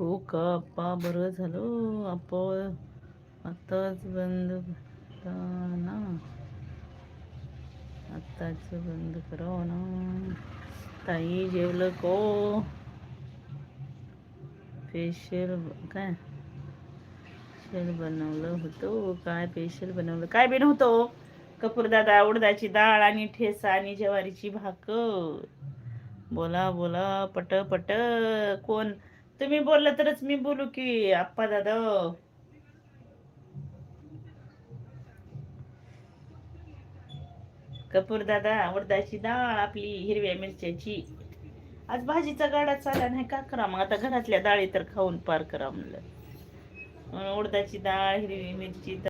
हो का आप्पा, बरं झालं आप्पा. आत्ताच बंद करा ना, आत्ताच बंद करा ना. ताई जेवलं को? स्पेशल काय स्पेशल बनवलं होतं? काय स्पेशल बनवलं? काय बनवतो कपूर दादा? उडदाची डाळ आणि ठेसा आणि ज्वारीची भाकर. बोला बोला पट पट. कोण? तुम्ही बोललं तरच मी बोलू की आप्पा दादा. कपूर दादा, उडदाची डाळ आपली हिरव्या मिरच्याची. आज भाजीचा गाडा चाला नाही, का करा मग आता? घरातल्या डाळी तर खाऊन पार करा म्हणलं. उडदाची डाळ, हिरवी मिरची.